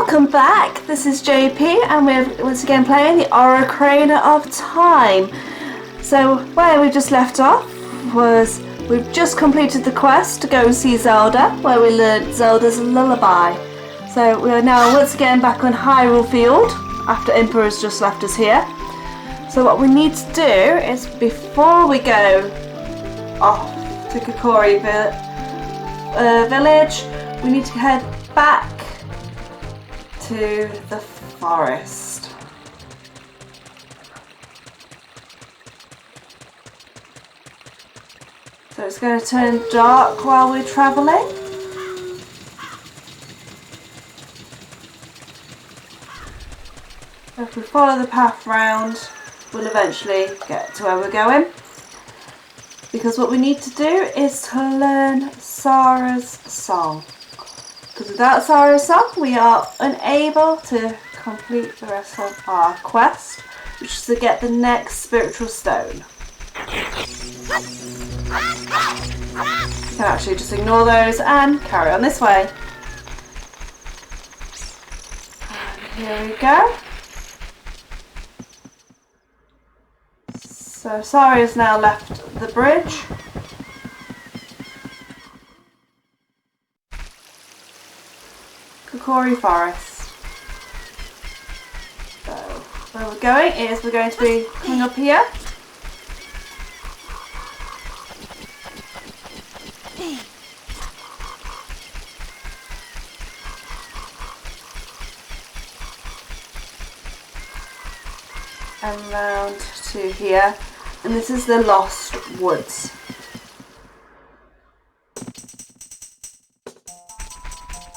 Welcome back, this is JP and we're once again playing the Ocarina of Time. So where we just left off was we've just completed the quest to go and see Zelda, where we learned Zelda's lullaby. So we are now once again back on Hyrule Field after Impa has just left us here. So what we need to do is, before we go off to Kokiri Village, we need to head back to the forest. So it's going to turn dark while we're travelling. If we follow the path round, we'll eventually get to where we're going. Because what we need to do is to learn Saria's song. Because without Saria's song, we are unable to complete the rest of our quest, which is to get the next spiritual stone. You can actually just ignore those and carry on this way. And here we go. So Saria's now left the bridge. Kokiri Forest. So where we're going is we're going to be coming up here. And round to here. And this is the Lost Woods.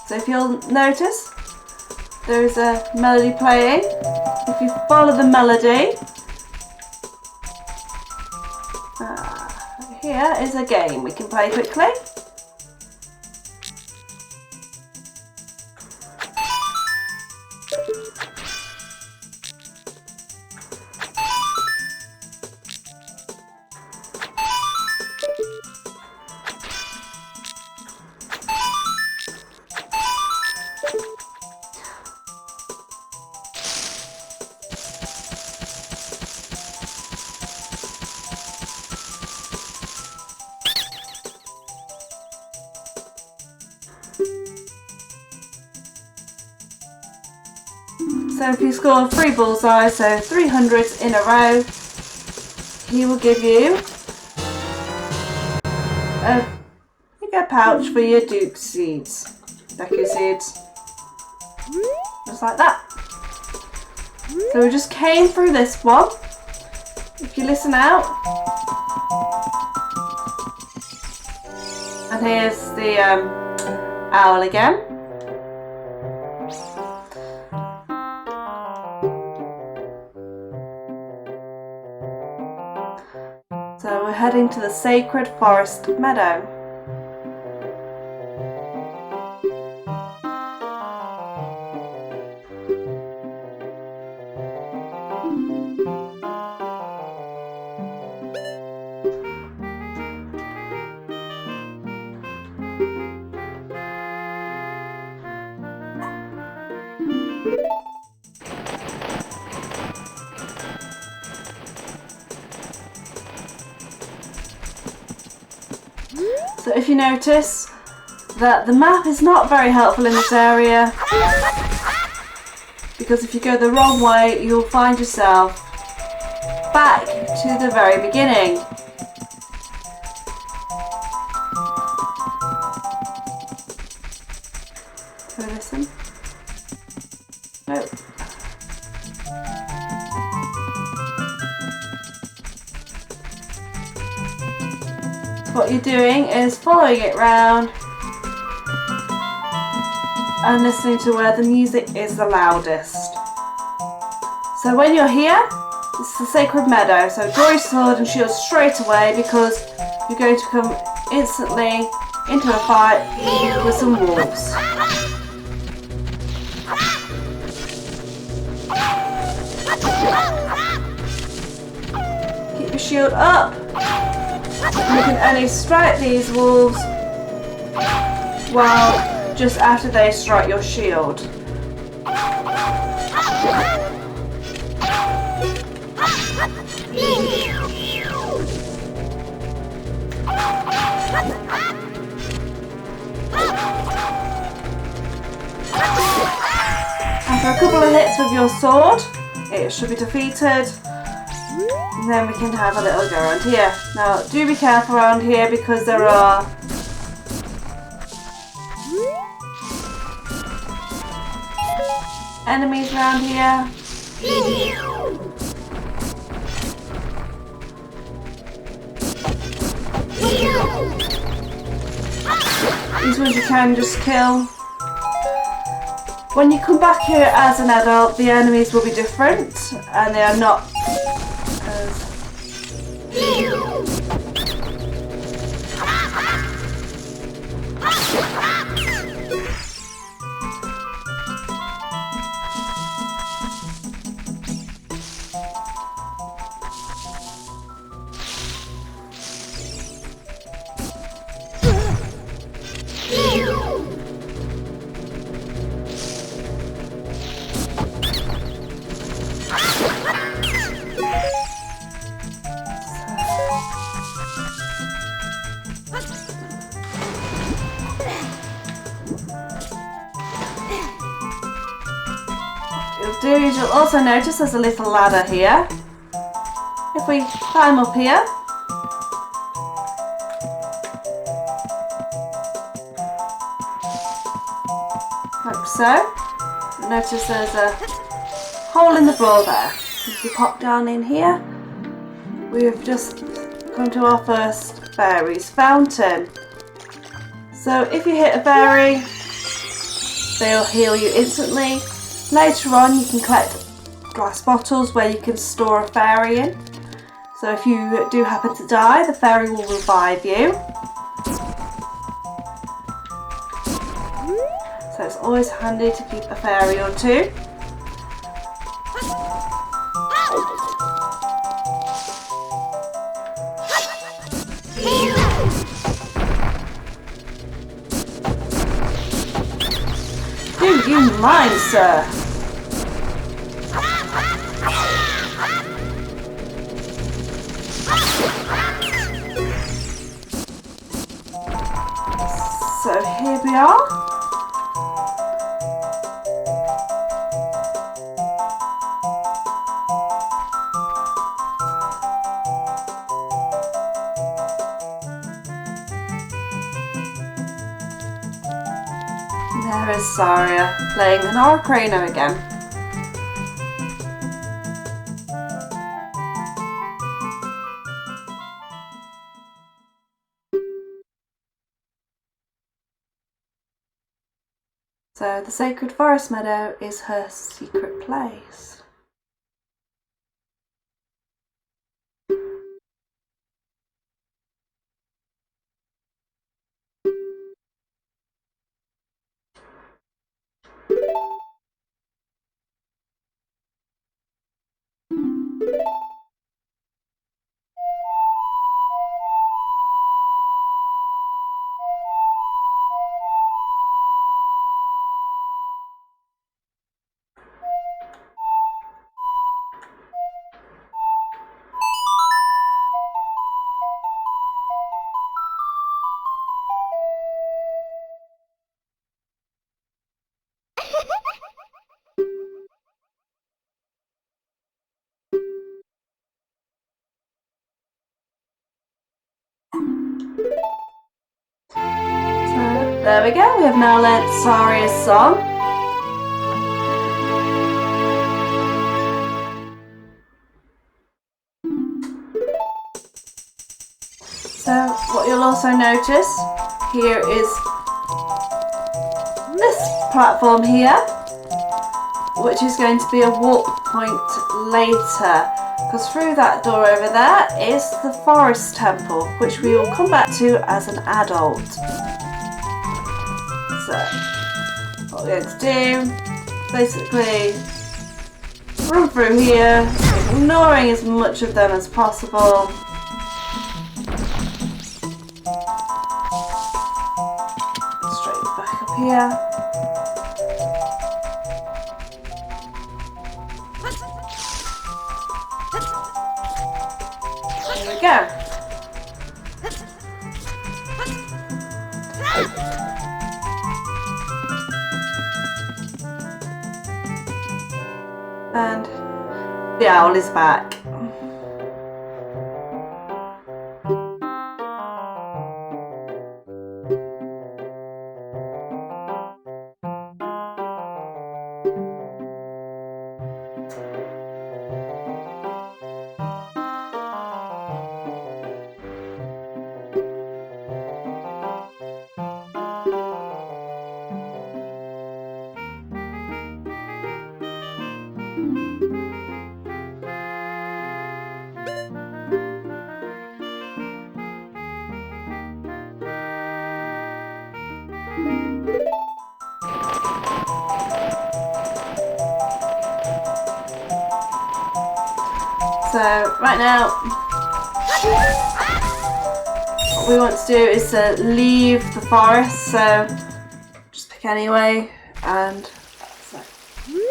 So if you'll notice, there is a melody playing. If you follow the melody, here is a game we can play quickly. So if you score 3 bullseyes, so 300s in a row, he will give you a pouch for your Deku seeds. Just like that. So we just came through this one. If you listen out. And here's the owl again. So we're heading to the Sacred Forest Meadow. So if you notice that the map is not very helpful in this area, because if you go the wrong way you'll find yourself back to the very beginning. Can we listen? Nope. What you're doing is following it round and listening to where the music is the loudest. So when you're here, it's the Sacred Meadow, so draw your sword and shield straight away, because you're going to come instantly into a fight with some wolves. Keep your shield up. You can only strike these wolves while just after they strike your shield. After a couple of hits with your sword, it should be defeated. And then we can have a little go around here. Now, do be careful around here because there are enemies around here. These ones you can just kill. When you come back here as an adult, the enemies will be different and they are not as... You'll also notice there's a little ladder here. If we climb up here, like so, notice there's a hole in the floor there. If you pop down in here, we've just come to our first fairies fountain. So if you hit a fairy, they'll heal you instantly. Later on you can collect glass bottles where you can store a fairy in. So if you do happen to die, the fairy will revive you. So it's always handy to keep a fairy or two. Do you mind, sir? So here we are. There is Saria playing an ocarina again. So the Sacred Forest Meadow is her secret place. There we go, we have now learnt Saria's song. So what you'll also notice here is this platform here, which is going to be a warp point later, because through that door over there is the Forest Temple, which we will come back to as an adult. So, what we're going to do, basically run through here, ignoring as much of them as possible. Straight back up here. And the owl is back. So right now, what we want to do is to leave the forest, so just pick any way, and so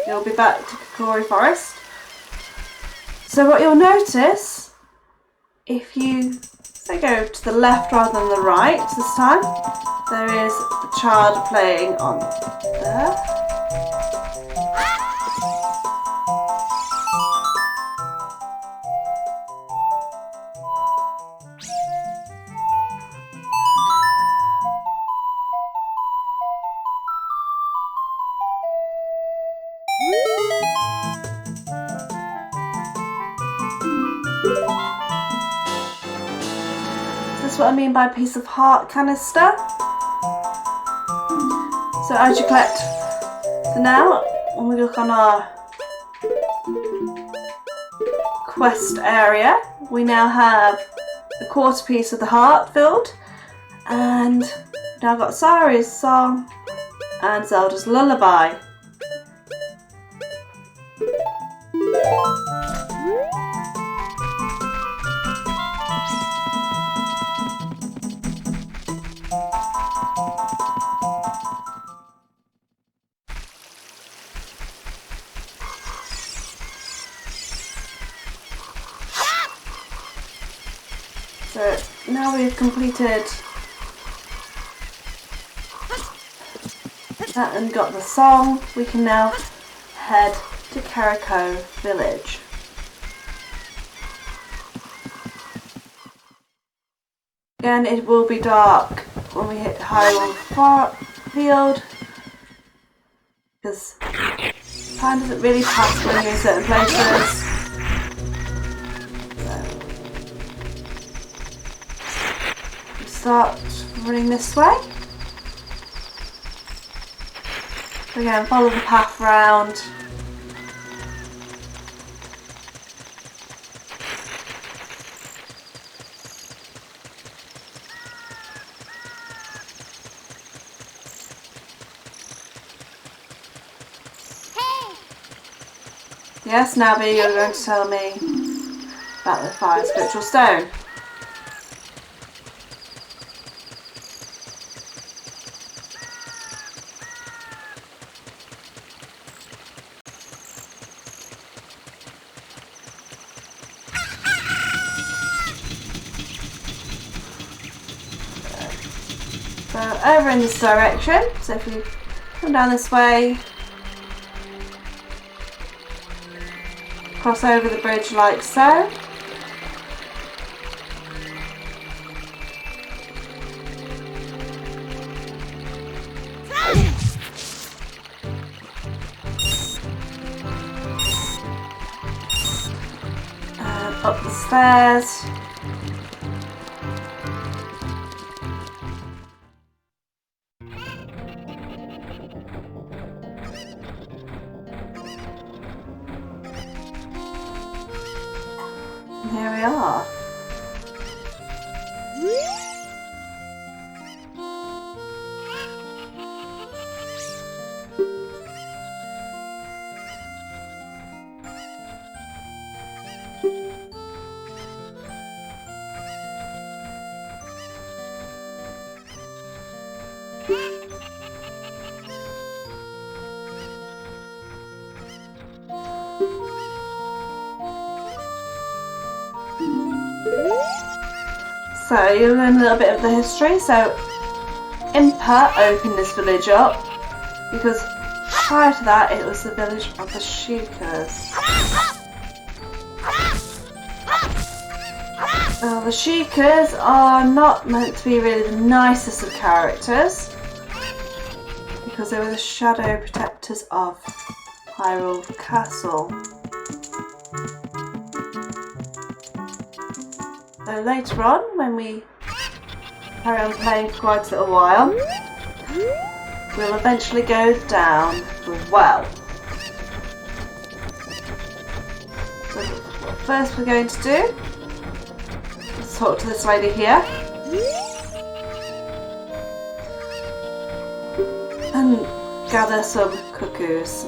you'll be back to Kokiri Forest. So what you'll notice, if you go to the left rather than the right this time, there is the child playing on there. That's what I mean by piece of heart canister. So as you collect, so now when we look on our quest area, we now have a quarter piece of the heart filled, and now got Saria's song and Zelda's lullaby. So now we've completed that and got the song, we can now head to Kakarika Village. Again, it will be dark when we hit Hyrule Field, because time doesn't really pass when you're in certain places. Start running this way. Again, follow the path round. Hey. Yes, Navi, you're going to tell me about the fire spiritual stone. So over in this direction, so if you come down this way, cross over the bridge like so. And up the stairs. Here we are. So you'll learn a little bit of the history. So Impa opened this village up because prior to that, it was the village of the Cuccos. Now, the Cuccos are not meant to be really the nicest of characters because they were the shadow protectors of Hyrule Castle. So later on, when we carry on playing for quite a little while, we'll eventually go down the well. So what first we're going to do is talk to this lady here and gather some cuckoos.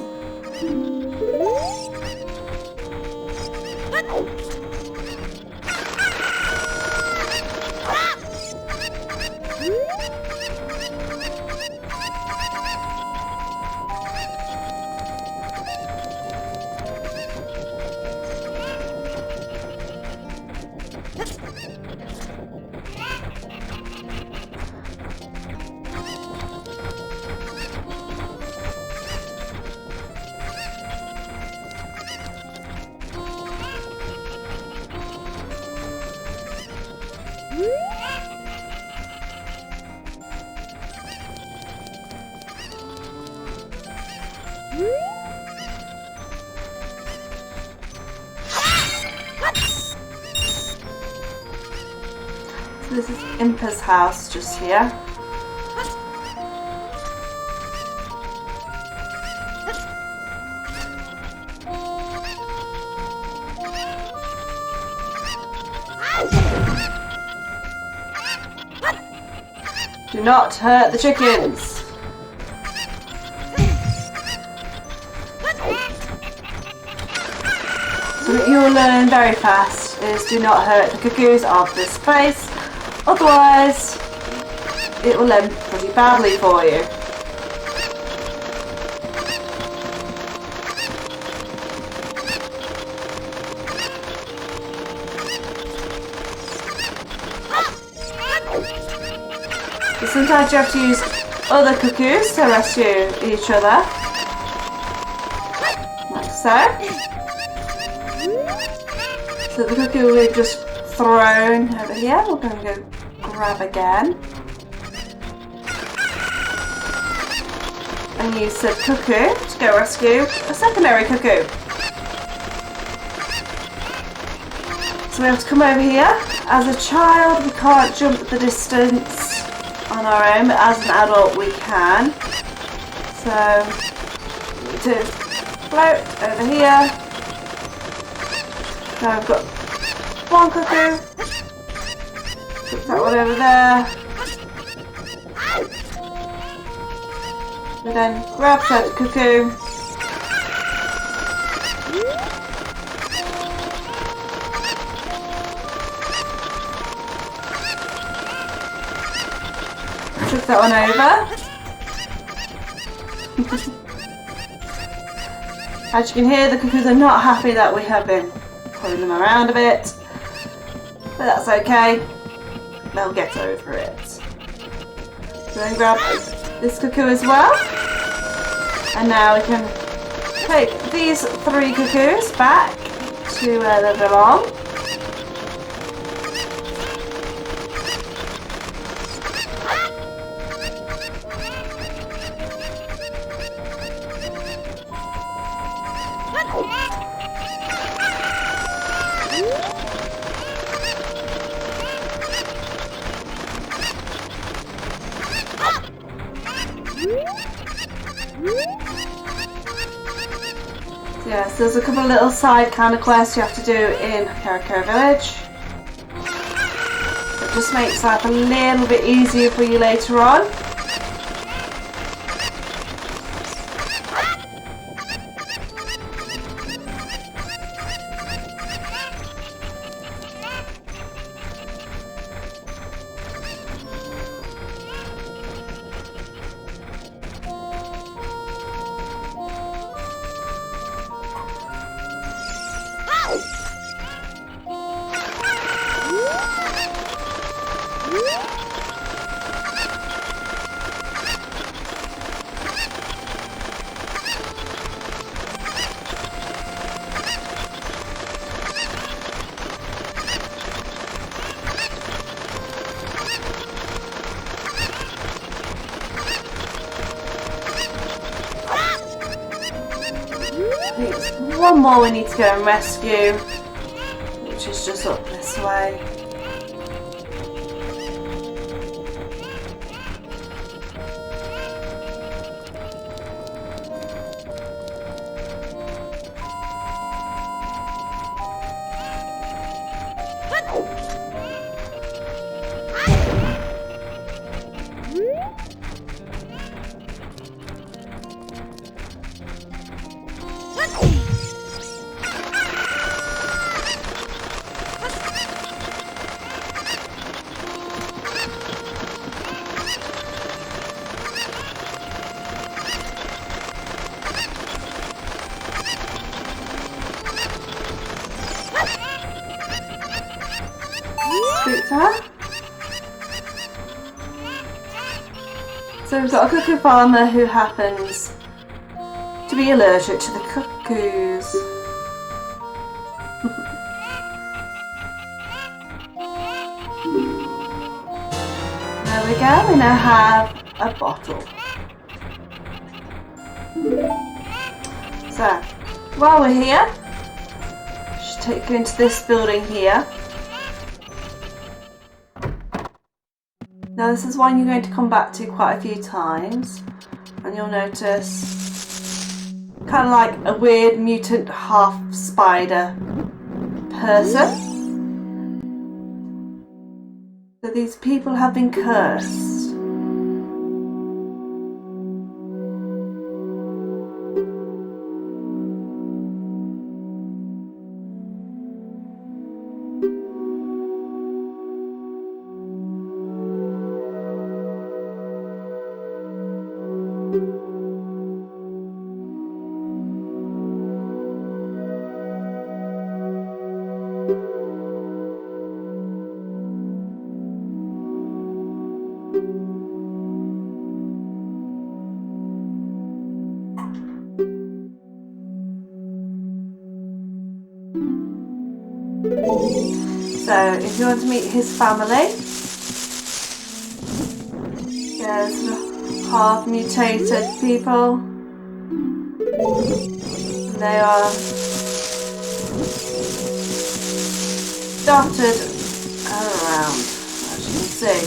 So this is Impa's house just here. Do not hurt the chickens. So what you'll learn very fast is do not hurt the cuckoos of this place, otherwise it will end pretty badly for you. So sometimes you have to use other cuckoos to rescue each other, like so. So the cuckoo we've just thrown over here, we're going to go grab again. And use the cuckoo to go rescue a secondary cuckoo. So we have to come over here. As a child we can't jump the distance on our own, but as an adult we can. So we need to float over here. Now I've got one cuckoo, put that one over there, and then grab that cuckoo, flip that one over. As you can hear, the cuckoos are not happy that we have been pulling them around a bit, but that's okay, they'll get over it. So then grab this cuckoo as well, and now we can take these 3 cuckoos back to where they belong. Yes, there's a couple of little side kind of quests you have to do in Kakarika Village. It just makes life a little bit easier for you later on. one more we need to go and rescue, which is just up this way. So we've got a cuckoo farmer who happens to be allergic to the cuckoos. There we go, we now have a bottle. So, while we're here, I should take you into this building here. Now this is one you're going to come back to quite a few times, and you'll notice kind of like a weird mutant half spider person. So these people have been cursed. So if you want to meet his family, there's half mutated people. They are dotted around, as you can see.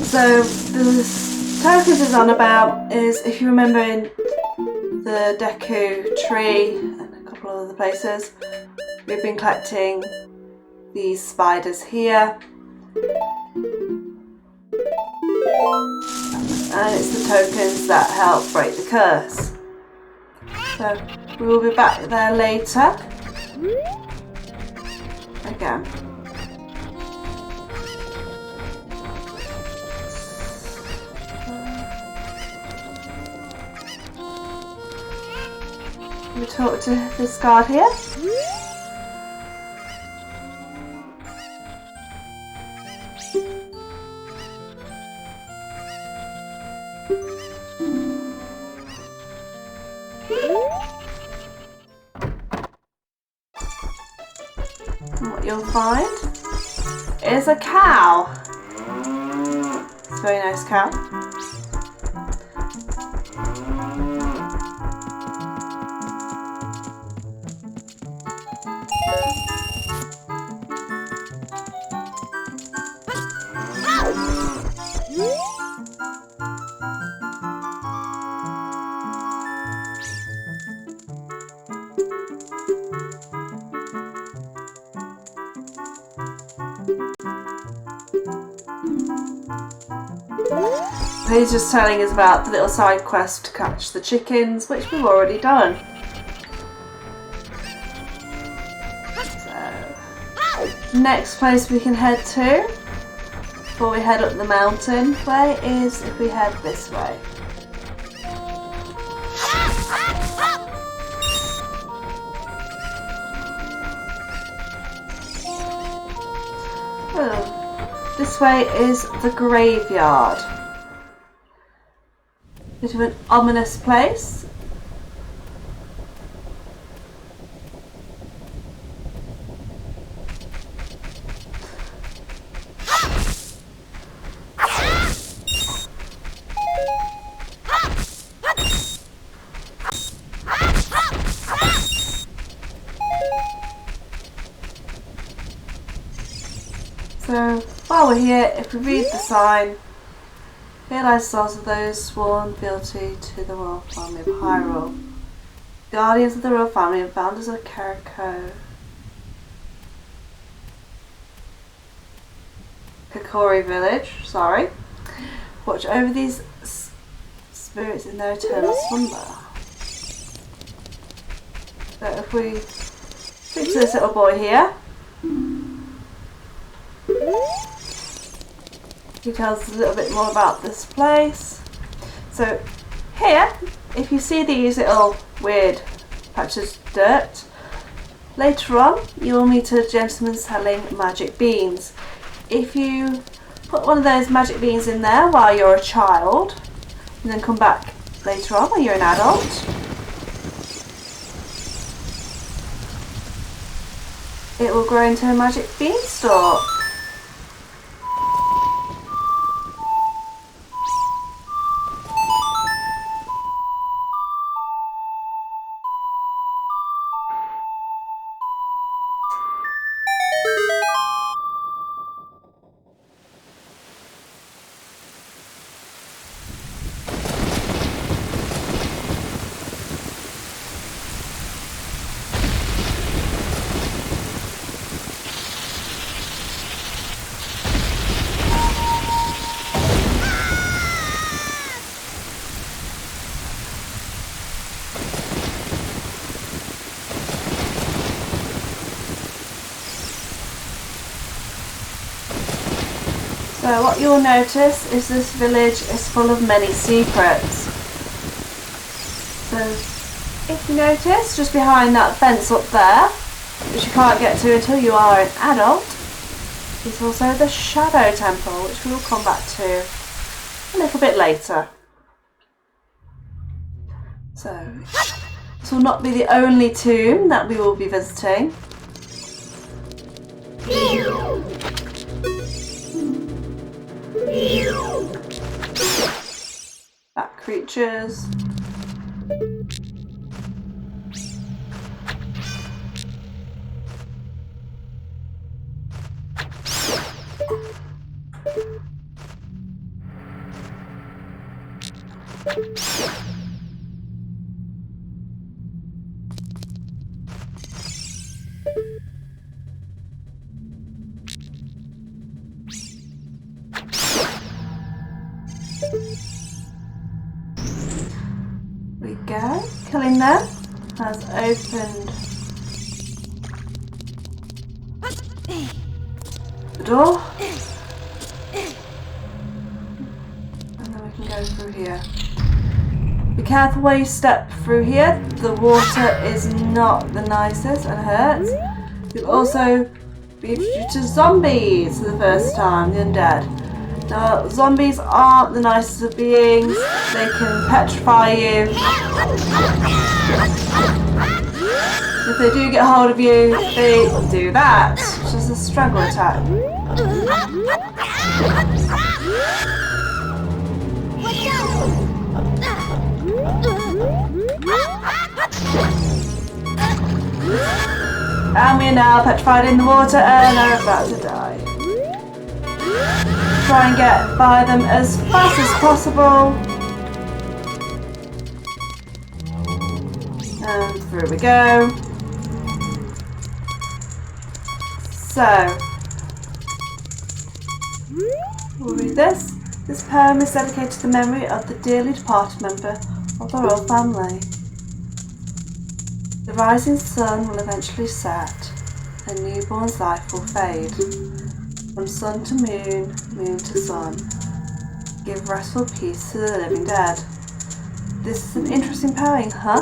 So the tokens is on about is, if you remember in the Deku tree and a couple of other places, we've been collecting these spiders here, and it's the tokens that help break the curse. So we will be back there later again. We talk to this guard here. And what you'll find is a cow. It's a very nice cow. He's just telling us about the little side quest to catch the chickens, which we've already done. So, next place we can head to, before we head up the mountain way, is if we head this way. Oh, this way is the graveyard. Bit of an ominous place. So while we're here, if we read the sign, realize souls of those sworn fealty to the royal family of Hyrule, guardians of the royal family and founders of Kokiri Village, watch over these spirits in their eternal slumber. So if we speak to this little boy here, he tells us a little bit more about this place. So here, if you see these little weird patches of dirt, later on you will meet a gentleman selling magic beans. If you put one of those magic beans in there while you're a child, and then come back later on when you're an adult, it will grow into a magic beanstalk. So what you'll notice is this village is full of many secrets. So if you notice, just behind that fence up there, which you can't get to until you are an adult, is also the Shadow Temple, which we will come back to a little bit later. So this will not be the only tomb that we will be visiting. Bat creatures. We go. Killing them has opened the door, and then we can go through here. Be careful where you step through here. The water is not the nicest and hurts. You'll also be introduced to zombies for the first time, the undead. Now, zombies aren't the nicest of beings. They can petrify you. If they do get hold of you, they do that, which is a struggle attack. And we're now petrified in the water and are about to die. Try and get by them as fast as possible. And through we go. So, we'll read this. This poem is dedicated to the memory of the dearly departed member of the royal family. The rising sun will eventually set, and newborn's life will fade. From sun to moon, moon to sun, give restful peace to the living dead. This is an interesting poem, huh?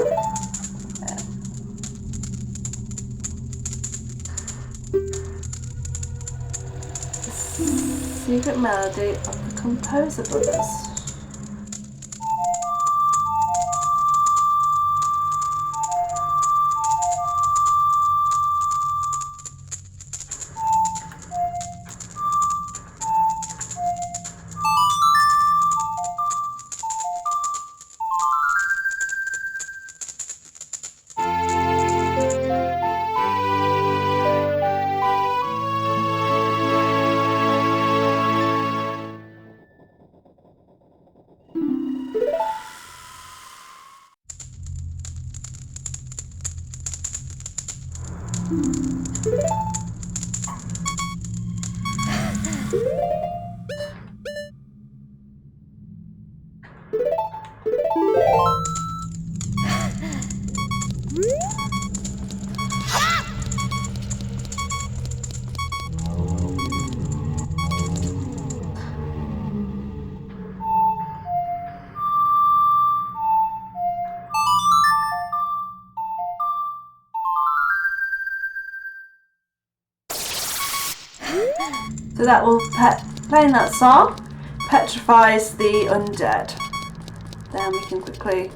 Yeah. The secret melody of the composer brothers. So that will playing that song petrifies the undead. Then we can quickly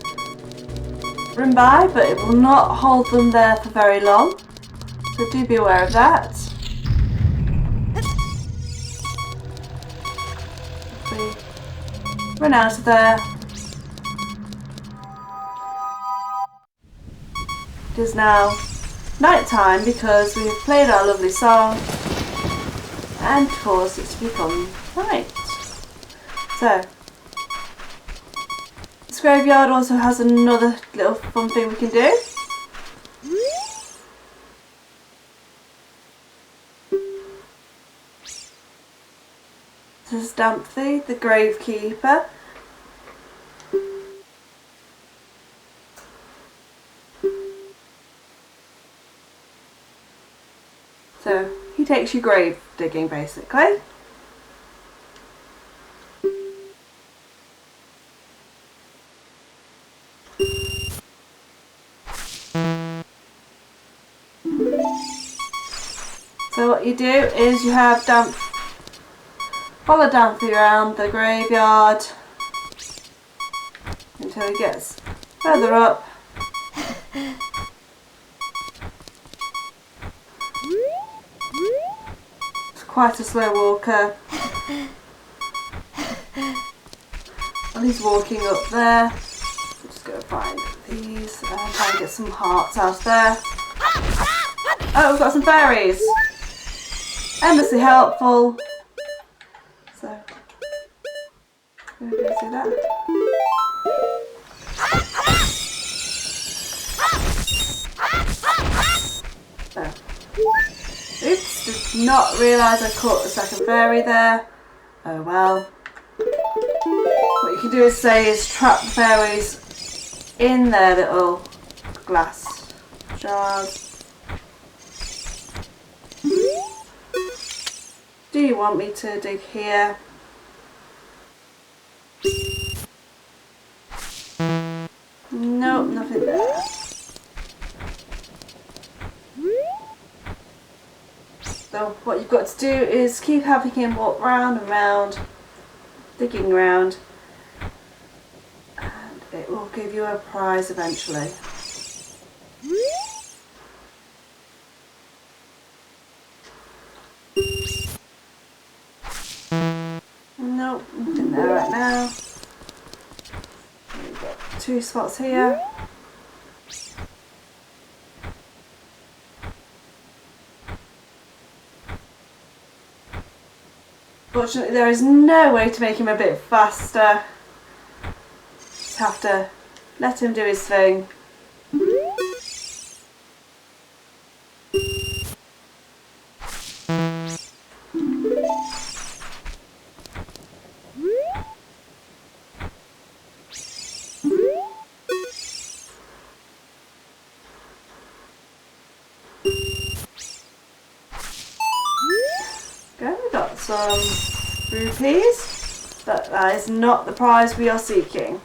run by, but it will not hold them there for very long. So do be aware of that. If we run out of there. It is now night time because we have played our lovely song and caused it to become night. So, this graveyard also has another little fun thing we can do. This is Dampe, the Gravekeeper. So he takes you grave digging basically. So what you do is you have follow Dampe around the graveyard until he gets further up. It's quite a slow walker. And he's walking up there. Just go find these and try and get some hearts out of there. Oh, we've got some fairies. Endlessly helpful. So, I'm going to do that. So, oops, did not realise I caught the second fairy there. Oh well. What you can do is trap the fairies in their little glass jars. Do you want me to dig here? Nope, nothing there. So what you've got to do is keep having him walk round and round, digging round, and it will give you a prize eventually. Nope, nothing there right now. We've got 2 spots here. Fortunately, there is no way to make him a bit faster. Just have to let him do his thing. We got some rupees, but that is not the prize we are seeking.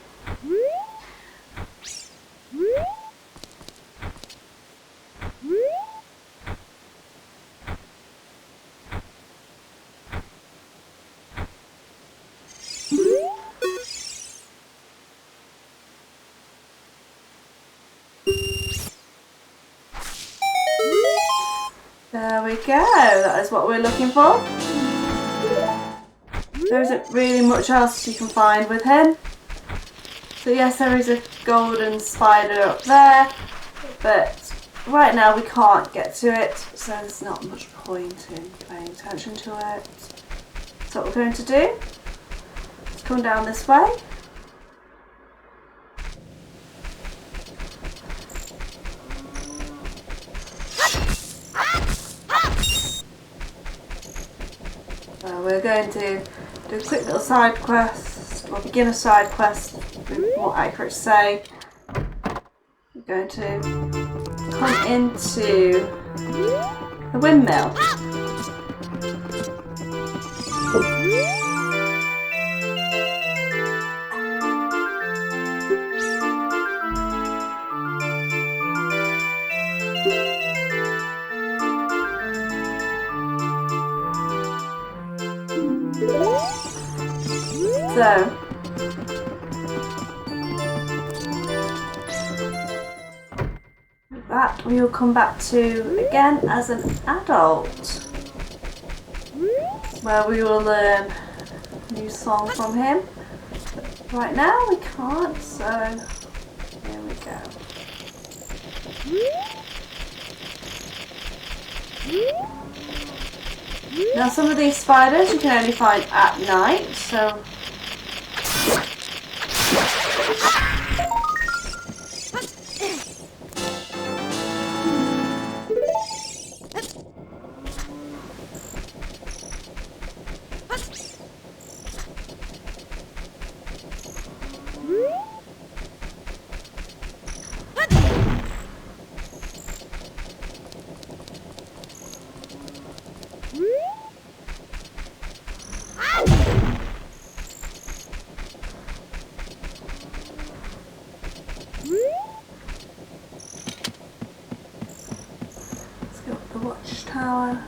There we go, that is what we're looking for. There isn't really much else you can find with him. So yes, there is a golden spider up there, but right now we can't get to it, so there's not much point in paying attention to it. So what we're going to do is come down this way. We're going to do a quick little side quest, or beginner side quest, to be more accurate to say. We're going to come into the windmill. So that we will come back to again as an adult, where we will learn a new song from him. But right now we can't, so here we go. Now some of these spiders you can only find at night, so watchtower.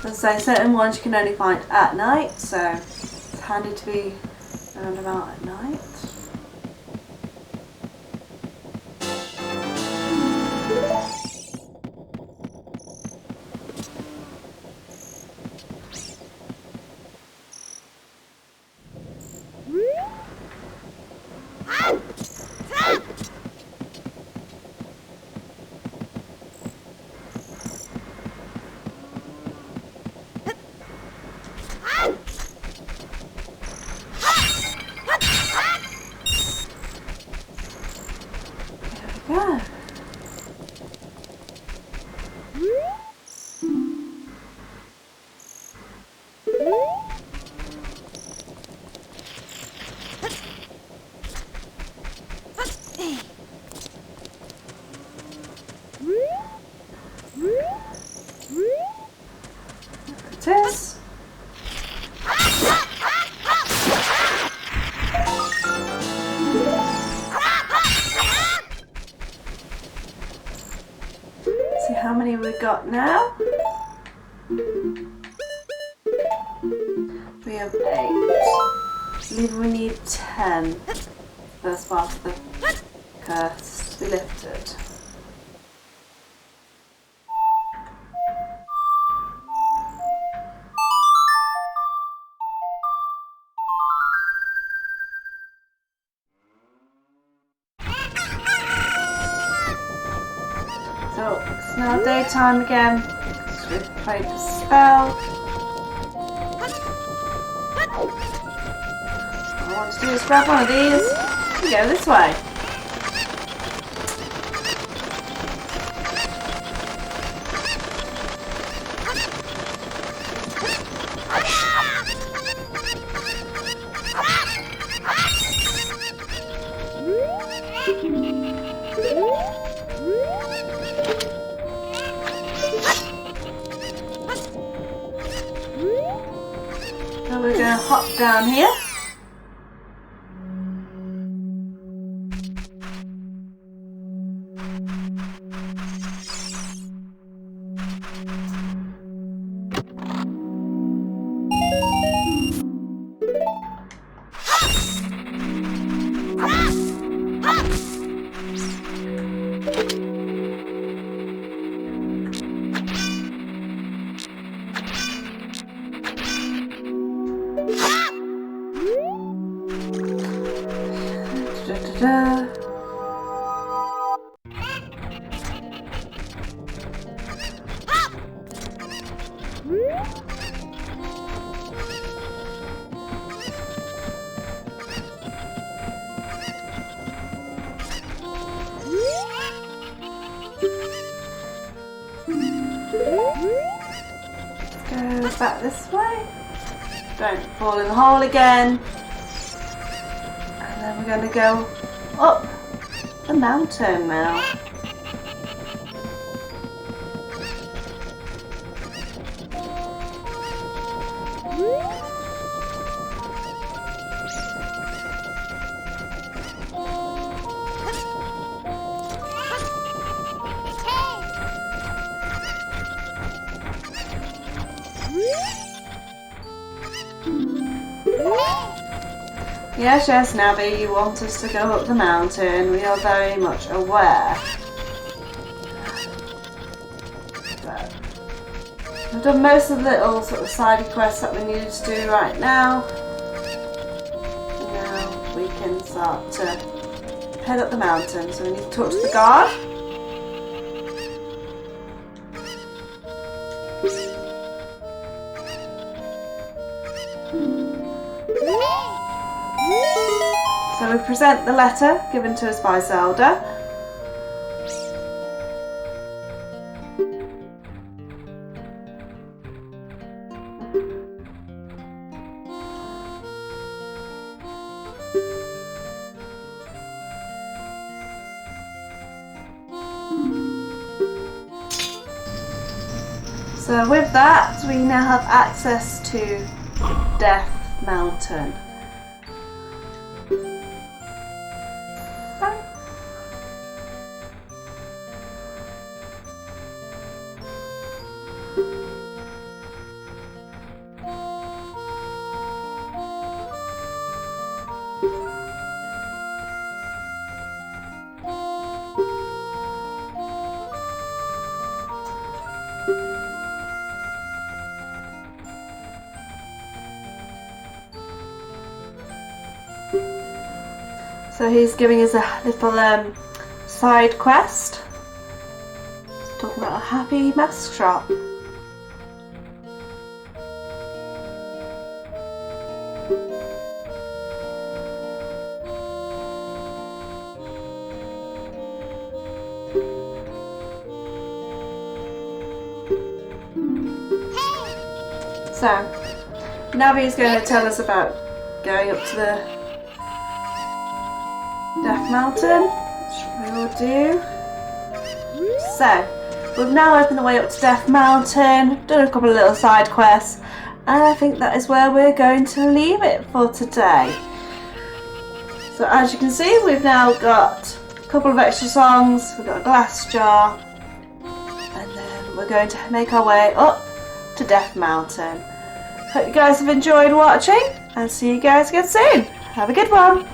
As I say, certain ones you can only find at night, so it's handy to be around about at night. Yeah. It is. See how many we got now? We have 8. I believe we need 10. First part of the curse to be lifted. So it's now daytime again because we've played the spell. All I want to do is grab one of these and go this way. So we're going to hop down here. Go back this way. Don't fall in the hole again. And then we're going to go up the mountain now. Yes, Navi, you want us to go up the mountain. We are very much aware. But we've done most of the little sort of side quests that we needed to do right now. Now we can start to head up the mountain. So we need to talk to the guard. So we present the letter given to us by Zelda. So with that, we now have access to Death Mountain. So he's giving us a little side quest, talking about a happy mask shop. So Navi is going to tell us about going up to the Death Mountain, which we will do. So, we've now opened the way up to Death Mountain, done a couple of little side quests, and I think that is where we're going to leave it for today. So as you can see, we've now got a couple of extra songs, we've got a glass jar, and then we're going to make our way up to Death Mountain. Hope you guys have enjoyed watching, and see you guys again soon. Have a good one!